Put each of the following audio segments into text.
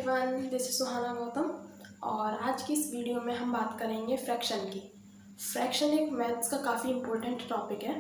Everyone, this is सुहाना गौतम। और आज की इस वीडियो में हम बात करेंगे फ्रैक्शन की। फ्रैक्शन एक मैथ्स का काफ़ी इंपॉर्टेंट टॉपिक है।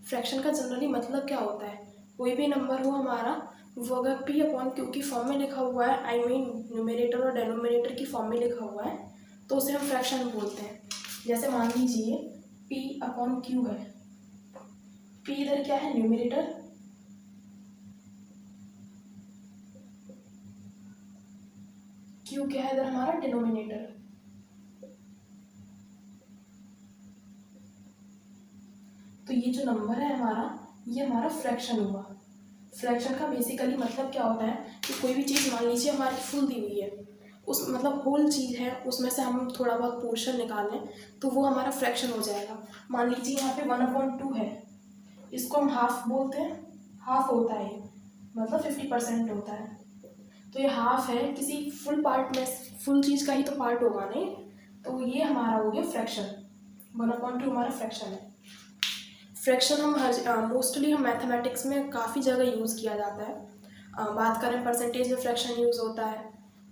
फ्रैक्शन का जनरली मतलब क्या होता है, कोई भी नंबर हो हमारा, वो अगर p अपॉन क्यू की फॉर्म में लिखा हुआ है, आई मीन न्यूमरेटर और डेनोमिनेटर की फॉर्म में लिखा हुआ है, तो उसे हम फ्रैक्शन बोलते हैं। जैसे मान लीजिए p अपॉन क्यू है, p इधर क्या है, न्यूमरेटर, क्यू क्या है इधर हमारा, डिनोमिनेटर। तो ये जो नंबर है हमारा, ये हमारा फ्रैक्शन हुआ। फ्रैक्शन का बेसिकली मतलब क्या होता है कि कोई भी चीज़ मान लीजिए हमारी फुल दी हुई है, उस मतलब होल चीज़ है, उसमें से हम थोड़ा बहुत पोर्शन निकाल लें तो वो हमारा फ्रैक्शन हो जाएगा। मान लीजिए यहाँ पे 1/2 है, इसको हम हाफ बोलते हैं, हाफ होता है ये, मतलब 50% होता है। तो ये हाफ है, किसी फुल पार्ट में, फुल चीज़ का ही तो पार्ट होगा नहीं, तो ये हमारा हो गया फ्रैक्शन। 1/2 हमारा फ्रैक्शन है। फ्रैक्शन हम मोस्टली हम मैथमेटिक्स में काफ़ी जगह यूज़ किया जाता है। बात करें परसेंटेज में फ्रैक्शन यूज़ होता है,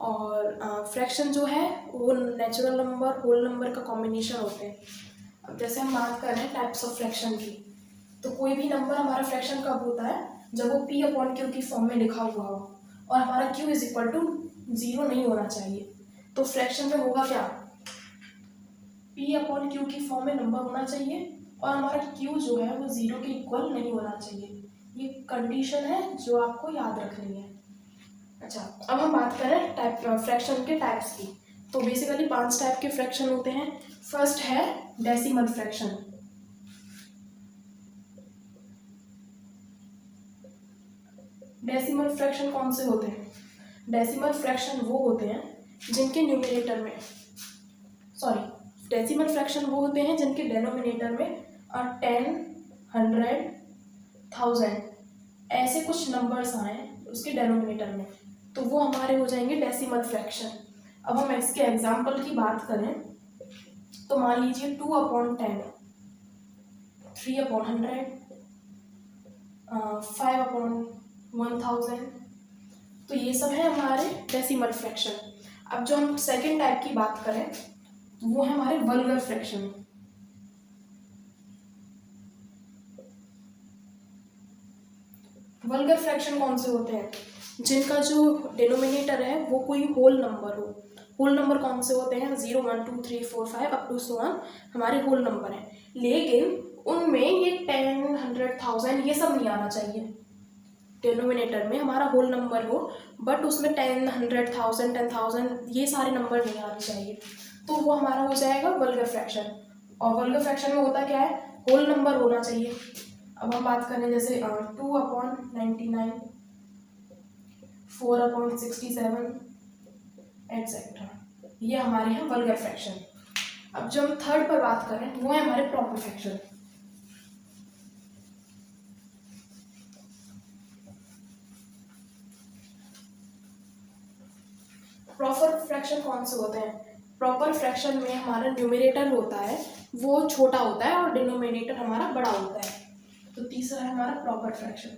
और फ्रैक्शन जो है वो नेचुरल नंबर होल नंबर का कॉम्बिनेशन होते हैं। अब जैसे हम बात करें टाइप्स ऑफ फ्रैक्शन की, तो कोई भी नंबर हमारा फ्रैक्शन कब होता है, जब वो p अपॉन क्यू की फॉर्म में लिखा हुआ हो और हमारा q इज इक्वल टू 0 नहीं होना चाहिए। तो फ्रैक्शन में होगा क्या, p अपॉन क्यू की फॉर्म में नंबर होना चाहिए और हमारा q जो है वो 0 के इक्वल नहीं होना चाहिए। ये कंडीशन है जो आपको याद रखनी है। अच्छा, अब हम बात करें फ्रैक्शन के टाइप्स की। तो बेसिकली 5 टाइप के फ्रैक्शन होते हैं। फर्स्ट है डेसिमल फ्रैक्शन। डेसिमल फ्रैक्शन कौन से होते हैं, डेसिमल फ्रैक्शन वो होते हैं जिनके न्यूमरेटर में, सॉरी, डेसिमल फ्रैक्शन वो होते हैं जिनके डेनोमिनेटर में 10, 100, 1000 ऐसे कुछ नंबर्स आए उसके डेनोमिनेटर में, तो वो हमारे हो जाएंगे डेसिमल फ्रैक्शन। अब हम इसके एग्जाम्पल की बात करें तो मान लीजिए 2/10, 3/100, 5/1000, तो ये सब है हमारे डेसिमल फ्रैक्शन। अब जो हम सेकेंड टाइप की बात करें वो है हमारे वल्गर फ्रैक्शन। वल्गर फ्रैक्शन कौन से होते हैं, जिनका जो डिनोमिनेटर है वो कोई होल नंबर हो। होल नंबर कौन से होते हैं, 0, 1, 2, 3, 4, 5 अप टू सो ऑन हमारे होल नंबर हैं, लेकिन उनमें ये 10, 100, 1000 ये सब नहीं आना चाहिए। डिनोमिनेटर में हमारा होल नंबर हो बट उसमें 10, 100, 1000, 10,000 ये सारे नंबर नहीं आने चाहिए, तो वो हमारा हो जाएगा वल्गर फ्रैक्शन। और वल्गर फ्रैक्शन में होता क्या है, होल नंबर होना चाहिए। अब हम बात करें जैसे 2/99, 4/67 एटसेट्रा, ये हमारे हैं वल्गर फ्रैक्शन। अब जब हम थर्ड पर बात करें वो है हमारे प्रॉपर फ्रैक्शन। प्रॉपर फ्रैक्शन कौन से होते हैं, प्रॉपर फ्रैक्शन में हमारा न्यूमरेटर होता है वो छोटा होता है और डिनोमिनेटर हमारा बड़ा होता है। तो तीसरा है हमारा प्रॉपर फ्रैक्शन।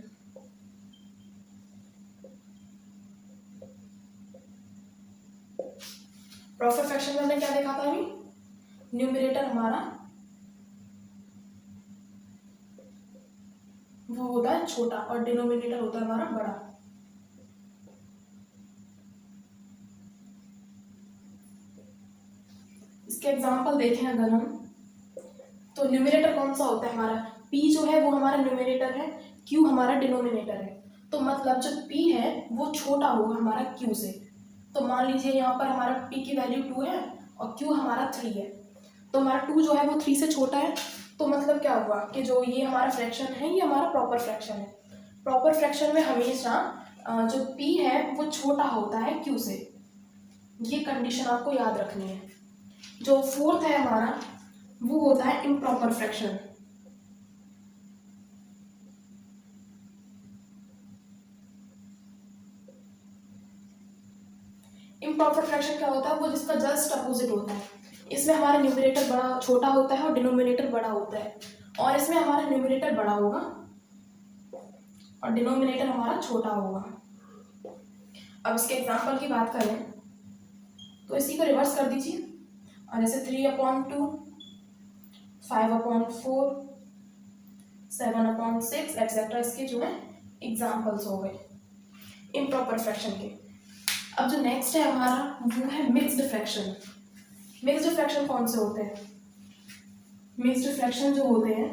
प्रॉपर फ्रैक्शन में हमने क्या देखा था अभी, न्यूमरेटर हमारा वो होता है छोटा और डिनोमिनेटर होता है हमारा बड़ा। इसके एग्जांपल देखें अगर हम, तो न्यूमरेटर कौन सा होता है हमारा, p जो है वो हमारा न्यूमरेटर है, q हमारा डिनोमिनेटर है। तो मतलब जो p है वो छोटा होगा हमारा q से। तो मान लीजिए यहाँ पर हमारा p की वैल्यू 2 है और q हमारा 3 है, तो हमारा 2 जो है वो 3 से छोटा है। तो मतलब क्या हुआ कि जो ये हमारा फ्रैक्शन है ये हमारा प्रॉपर फ्रैक्शन है। प्रॉपर फ्रैक्शन में हमेशा जो p है वो छोटा होता है q से, ये कंडीशन आपको याद रखनी है। जो फोर्थ है हमारा वो होता है इम्प्रॉपर फ्रैक्शन। इम्प्रॉपर फ्रैक्शन क्या होता है, वो जिसका जस्ट अपोजिट होता है। इसमें हमारा न्यूमरेटर बड़ा छोटा होता है और डिनोमिनेटर बड़ा होता है, और इसमें हमारा न्यूमरेटर बड़ा होगा और डिनोमिनेटर हमारा छोटा होगा। अब इसके एग्जाम्पल की बात करें तो इसी को रिवर्स कर दीजिए, और जैसे 3/2, 5/4, 7/6 एक्सेट्रा, इसके जो है एग्जाम्पल्स हो गए इम्प्रॉपर फ्रैक्शन के। अब जो नेक्स्ट है हमारा वो है मिक्स्ड फ्रैक्शन। मिक्स्ड फ्रैक्शन कौन से होते हैं? मिक्स्ड फ्रैक्शन जो होते हैं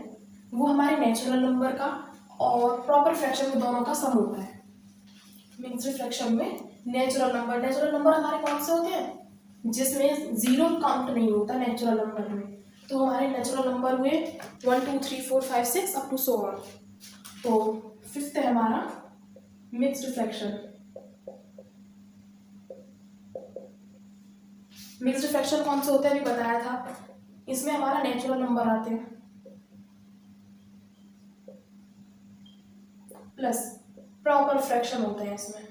वो हमारे नेचुरल नंबर का और प्रॉपर फ्रैक्शन में दोनों का सम होता है। मिक्स्ड फ्रैक्शन में नेचुरल नंबर हमारे कौन से होते हैं? जिसमें जीरो काउंट नहीं होता नेचुरल नंबर में। तो हमारे नेचुरल नंबर हुए 1 2 3 4 5 6 अप टू सो ऑन। तो फिफ्थ है हमारा मिक्स्ड फ्रैक्शन। मिक्स्ड फ्रैक्शन कौन से होते हैं अभी बताया था। इसमें हमारा नेचुरल नंबर आते हैं प्लस प्रॉपर फ्रैक्शन होते हैं। इसमें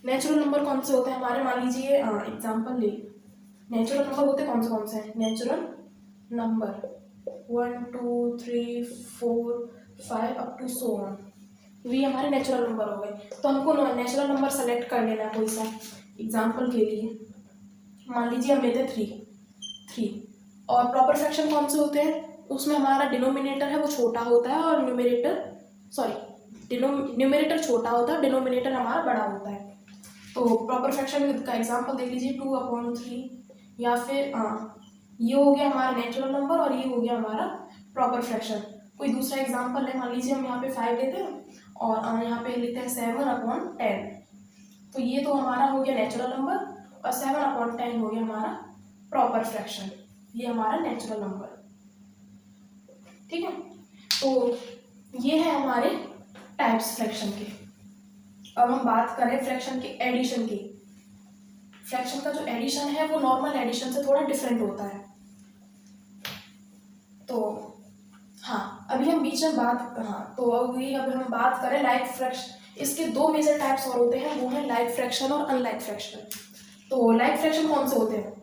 नेचुरल नंबर कौन से होते हैं हमारे, मान लीजिए एग्जांपल ले, नेचुरल नंबर होते कौन से हैं? Natural number 1 2 3 4 5 up to so on, ये हमारे नेचुरल नंबर हो गए। तो हमको नेचुरल नंबर सेलेक्ट कर लेना है कोई सा। एग्जांपल के लिए मान लीजिए हम लेते हैं 3। और प्रॉपर फ्रैक्शन कौन से होते हैं? उसमें हमारा डिनोमिनेटर है वो छोटा होता है और न्यूमरेटर छोटा होता है, डिनोमिनेटर हमारा बड़ा होता है। तो प्रॉपर फ्रैक्शन का एग्जांपल देख लीजिए 2/3, या फिर ये हो गया हमारा नेचुरल नंबर और ये हो गया हमारा प्रॉपर फ्रैक्शन। कोई दूसरा एग्जांपल है, मान लीजिए हम यहाँ पे 5 लेते हैं और यहाँ पे लेते हैं 7/10। तो ये तो हमारा हो गया नेचुरल नंबर और 7/10 हो गया हमारा प्रॉपर फ्रैक्शन। ये हमारा नेचुरल नंबर, ठीक है। तो ये है हमारे टाइप्स फ्रैक्शन के। अब हम बात करें फ्रैक्शन के एडिशन की। फ्रैक्शन का जो एडिशन है वो नॉर्मल एडिशन से थोड़ा डिफरेंट होता है। तो हाँ, अभी हम बीच में तो अभी हम बात करें लाइक फ्रैक्शन। इसके दो मेजर टाइप्स और होते हैं, वो है लाइक फ्रैक्शन और अनलाइक फ्रैक्शन। तो लाइक फ्रैक्शन कौन से होते हैं?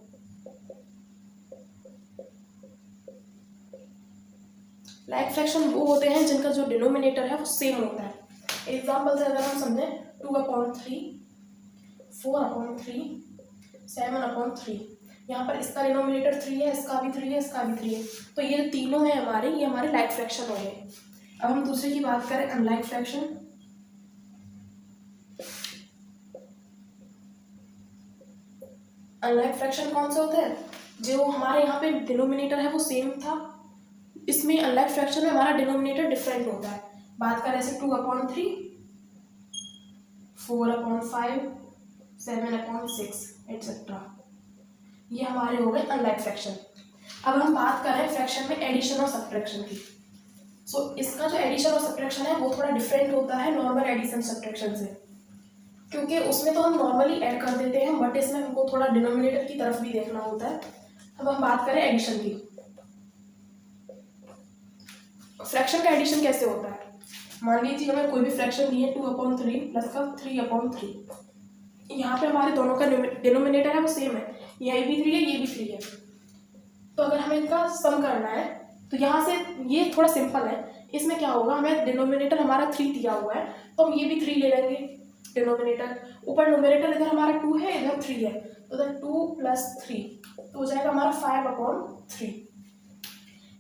लाइक फ्रैक्शन वो होते हैं जिनका जो डिनोमिनेटर है वो सेम होता है। एग्जाम्पल से अगर हम समझें 2/3, 4/3, 7/3, यहाँ पर इसका डिनोमिनेटर 3 है, इसका भी 3 है, इसका भी 3 है। तो ये तीनों है हमारे, ये हमारे लाइक फ्रैक्शन हो गए। अब हम दूसरे की बात करें अनलाइक फ्रैक्शन। अनलाइक फ्रैक्शन कौन से होते हैं? जो हमारे यहाँ पे डिनोमिनेटर है वो सेम था, इसमें अनलाइक फ्रैक्शन में हमारा डिनोमिनेटर डिफरेंट होता है। बात करें ऐसे 2/3, 4/5, 7/6 एक्सेट्रा, ये हमारे हो गए अनलाइक फ्रैक्शन। अब हम बात करें फ्रैक्शन में एडिशन और सब्ट्रैक्शन की। इसका जो एडिशन और सब्ट्रैक्शन है वो थोड़ा डिफरेंट होता है नॉर्मल एडिशन सब्ट्रैक्शन से, क्योंकि उसमें तो हम नॉर्मली ऐड कर देते हैं, बट इसमें हमको थोड़ा डिनोमिनेटर की तरफ भी देखना होता है। अब हम बात करें एडिशन की। फ्रैक्शन का एडिशन कैसे होता है? मान लीजिए हमें कोई भी फ्रैक्शन दी है 2/3 प्लस का 3/3। यहाँ पे हमारे दोनों का डिनोमिनेटर है वो सेम है, ये भी 3 है, ये भी 3 है। तो अगर हमें इनका सम करना है तो यहाँ से ये थोड़ा सिंपल है। इसमें क्या होगा, हमें डिनोमिनेटर हमारा 3 दिया हुआ है तो हम ये भी 3 ले लेंगे डिनोमिनेटर। ऊपर न्यूमरेटर इधर हमारा 2 है, इधर 3 है, तो इधर 2 + 3 तो हो जाएगा हमारा 5/3।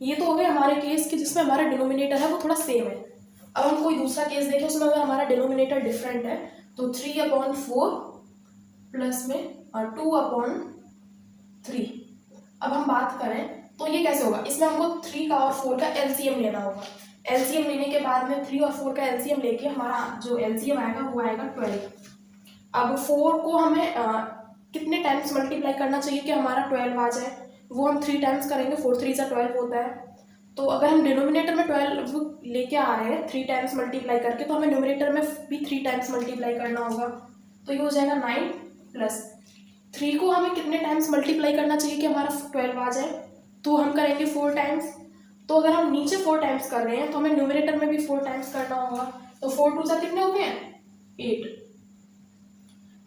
ये तो हो गया हमारे केस के जिसमें हमारा डिनोमिनेटर है वो थोड़ा सेम है। अब हम कोई दूसरा केस देखें, उसमें अगर हमारा डिनोमिनेटर डिफरेंट है तो 3/4 प्लस में 2/3। अब हम बात करें तो ये कैसे होगा, इसमें हमको 3 का और 4 का एलसीएम लेना होगा। एलसीएम लेने के बाद में 3 और 4 का एलसीएम लेके हमारा जो एलसीएम आएगा वो आएगा 12। अब 4 को हमें कितने टाइम्स मल्टीप्लाई करना चाहिए कि हमारा 12 आ जाए, वो हम 3 टाइम्स करेंगे, 4 3 = 12 होता है। तो अगर हम डिनोमिनेटर में 12 लेके आ रहे हैं 3 टाइम्स मल्टीप्लाई करके, तो हमें न्यूमरेटर में भी 3 टाइम्स मल्टीप्लाई करना होगा। तो ये हो जाएगा 9 प्लस 3 को हमें कितने टाइम्स मल्टीप्लाई करना चाहिए कि हमारा 12 आ जाए, तो हम करेंगे 4 टाइम्स। तो अगर हम नीचे 4 टाइम्स कर रहे हैं तो हमें न्यूमरेटर में भी 4 टाइम्स करना होगा। तो 4 2 सा कितने हो गए, 8।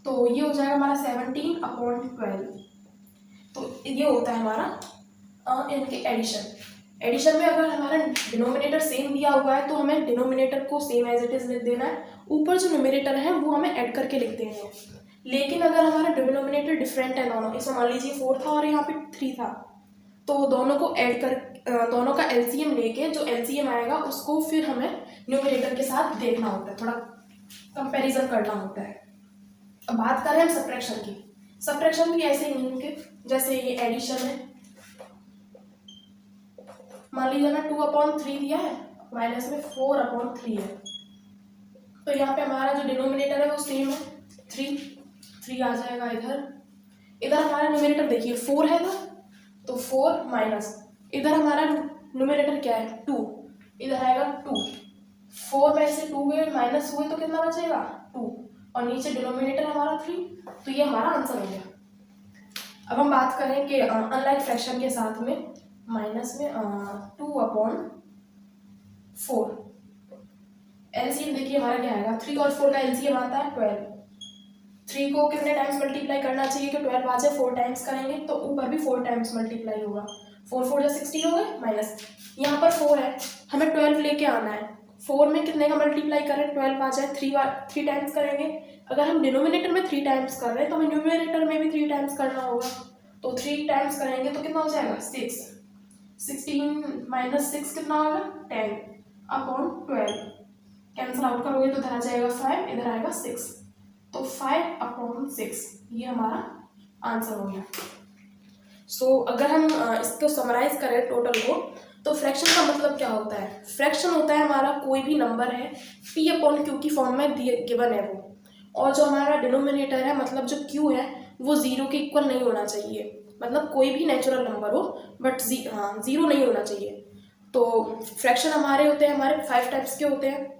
तो ये हो जाएगा हमारा 17/12। तो ये होता है हमारा इनके एडिशन। एडिशन में अगर हमारा डिनोमिनेटर सेम दिया हुआ है तो हमें डिनोमिनेटर को सेम एज इट इज लिख देना है, ऊपर जो न्यूमरेटर है वो हमें ऐड करके लिख देना है। लेकिन अगर हमारा डिनोमिनेटर डिफरेंट है दोनों, इसमें मान लीजिए 4 था और यहाँ पे 3 था, तो दोनों को ऐड कर दोनों का एलसीएम लेके जो एलसीएम आएगा उसको फिर हमें न्यूमरेटर के साथ देखना होता है, थोड़ा कंपैरिजन करना होता है। अब बात करें हम सब्ट्रैक्शन की। सब्ट्रैक्शन भी ऐसे ही होंगे जैसे ये एडिशन है। मान लीजिए हमें 2/3 दिया है, माइनस में 4/3 है, तो यहाँ पे हमारा जो डिनोमिनेटर है वो सेम है, 3 आ जाएगा इधर। इधर हमारा न्यूमरेटर देखिए 4 है ना, तो 4 माइनस इधर हमारा न्यूमरेटर क्या है 2, इधर आएगा 2। 4 में से 2 गए माइनस हुए तो कितना बचेगा 2, और नीचे डिनोमिनेटर हमारा 3, तो ये हमारा आंसर हो गया। अब हम बात करें कि अनलाइक फ्रैक्शन के साथ में माइनस में 2/4 एलसीएम देखिए हमारा क्या आएगा, 3 और 4 का एलसीएम आता है 12। 3 को कितने टाइम्स मल्टीप्लाई करना चाहिए कि 12 आ जाए, 4 टाइम्स करेंगे तो ऊपर भी 4 टाइम्स मल्टीप्लाई होगा, 4 4 जा 16 हो गए, माइनस यहाँ पर 4 है, हमें 12 लेके आना है। 4 में कितने का मल्टीप्लाई करें 12 आ जाए, 3 टाइम्स करेंगे। अगर हम डिनोमिनेटर में 3 टाइम्स कर रहे हैं तो हमें न्यूमरेटर में भी 3 टाइम्स करना होगा, तो 3 टाइम्स करेंगे तो कितना हो जाएगा 6। 16 माइनस 6 कितना होगा 10/12, कैंसिल आउट करोगे तो इधर आ जाएगा 5, इधर आएगा 6, तो 5/6 ये हमारा आंसर हो गया। सो अगर हम इसको समराइज करें टोटल को, तो फ्रैक्शन का मतलब क्या होता है, फ्रैक्शन होता है हमारा कोई भी नंबर है P/Q की फॉर्म में गिवन है वो, और जो हमारा डिनोमिनेटर है मतलब जो Q है वो 0 के इक्वल नहीं होना चाहिए, मतलब कोई भी नेचुरल नंबर हो बट 0 नहीं होना चाहिए। तो फ्रैक्शन हमारे होते हैं, हमारे 5 टाइप्स के होते हैं।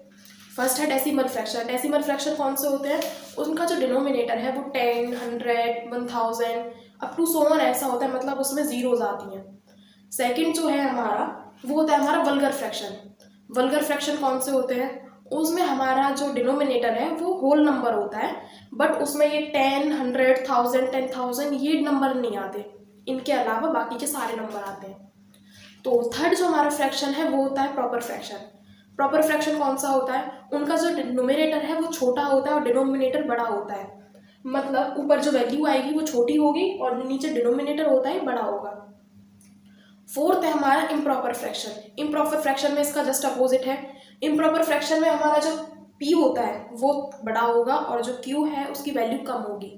फर्स्ट है डेसिमल फ्रैक्शन। डेसिमल फ्रैक्शन कौन से होते हैं, उनका जो डिनोमिनेटर है वो 10, 100, 1000 अप टू सो ऑन ऐसा होता है, मतलब उसमें जीरोज आती हैं। सेकंड जो है हमारा वो होता है हमारा वल्गर फ्रैक्शन। वल्गर फ्रैक्शन कौन से होते हैं, उसमें हमारा जो डिनोमिनेटर है वो होल नंबर होता है, बट उसमें ये 10, 100, 1000, 10,000 ये नंबर नहीं आते, इनके अलावा बाकी के सारे नंबर आते हैं। तो थर्ड जो हमारा फ्रैक्शन है वो होता है प्रॉपर फ्रैक्शन। प्रॉपर फ्रैक्शन कौन सा होता है, उनका जो न्यूमरेटर है वो छोटा होता है और डिनोमिनेटर बड़ा होता है, मतलब ऊपर जो वैल्यू आएगी वो छोटी होगी और नीचे डिनोमिनेटर होता है बड़ा होगा। फोर्थ है हमारा इम्प्रॉपर फ्रैक्शन। इम्प्रॉपर फ्रैक्शन में इसका जस्ट अपोजिट है। इम्प्रॉपर फ्रैक्शन में हमारा जो P होता है वो बड़ा होगा और जो Q है उसकी वैल्यू कम होगी,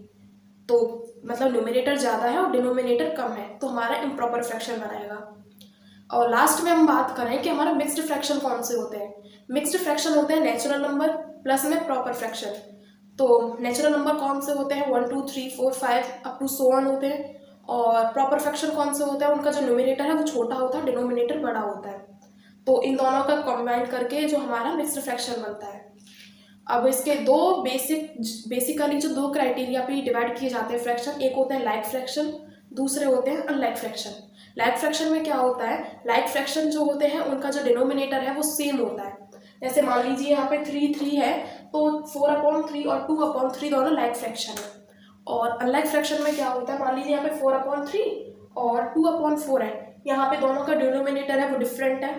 तो मतलब न्यूमरेटर ज़्यादा है और डिनोमिनेटर कम है, तो हमारा इम्प्रॉपर फ्रैक्शन बनाएगा। और लास्ट में हम बात करें कि हमारा मिक्स्ड फ्रैक्शन कौन से होते हैं। मिक्स्ड फ्रैक्शन होते हैं नेचुरल नंबर प्लस में प्रॉपर फ्रैक्शन। तो नेचुरल नंबर कौन से होते हैं 1 2 3 4 5 अप टू सो ऑन होते हैं, और प्रॉपर फ्रैक्शन कौन से होता है, उनका जो न्यूमरेटर है वो छोटा होता है, डिनोमिनेटर बड़ा होता है। तो इन दोनों का कॉम्बाइन करके जो हमारा मिक्स्ड फ्रैक्शन बनता है। अब इसके दो बेसिकली जो दो क्राइटेरिया पे डिवाइड किए जाते हैं फ्रैक्शन, एक होते हैं लाइक फ्रैक्शन, दूसरे होते हैं अनलाइक फ्रैक्शन। लाइक फ्रैक्शन में क्या होता है, लाइक फ्रैक्शन जो होते हैं उनका जो डिनोमिनेटर है वो सेम होता है। जैसे मान लीजिए यहाँ पे 3 है तो 4/3 और 2/3 दोनों लाइक फ्रैक्शन है। और अनलाइक फ्रैक्शन में क्या होता है, मान लीजिए यहाँ पे 4/3 और 2/4 है, यहाँ पे दोनों का डिनोमिनेटर है वो डिफरेंट है,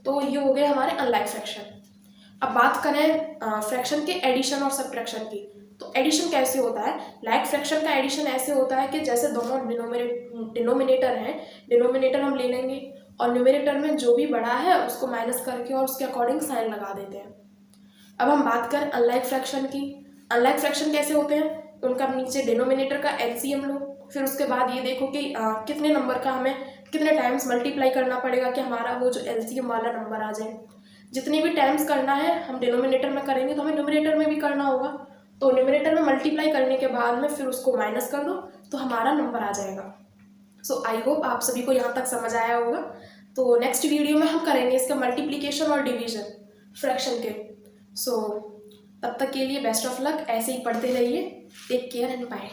तो ये हो गए हमारे अनलाइक फ्रैक्शन। अब बात करें फ्रैक्शन के एडिशन और सब्ट्रैक्शन की, तो एडिशन कैसे होता है, लाइक फ्रैक्शन का एडिशन ऐसे होता है कि जैसे दोनों डिनोमिनेटर हैं, डिनोमिनेटर हम ले लेंगे और न्यूमरेटर में जो भी बड़ा है उसको माइनस करके और उसके अकॉर्डिंग साइन लगा देते हैं। अब हम बात करें अनलाइक फ्रैक्शन की। अनलाइक फ्रैक्शन कैसे होते हैं, उनका नीचे डिनोमिनेटर का एलसीएम लो, फिर उसके बाद ये देखो कि कितने नंबर का हमें कितने टाइम्स मल्टीप्लाई करना पड़ेगा कि हमारा वो जो एलसीएम वाला नंबर आ जाए। जितने भी टाइम्स करना है हम डिनोमिनेटर में करेंगे तो हमें न्यूमरेटर में भी करना होगा, तो न्यूमरेटर में मल्टीप्लाई करने के बाद में फिर उसको माइनस कर दो तो हमारा नंबर आ जाएगा। सो आई होप आप सभी को यहाँ तक समझ आया होगा। तो नेक्स्ट वीडियो में हम करेंगे इसका मल्टीप्लिकेशन और डिवीजन फ्रैक्शन के। सो तब तक के लिए बेस्ट ऑफ लक, ऐसे ही पढ़ते रहिए। Take care and bye.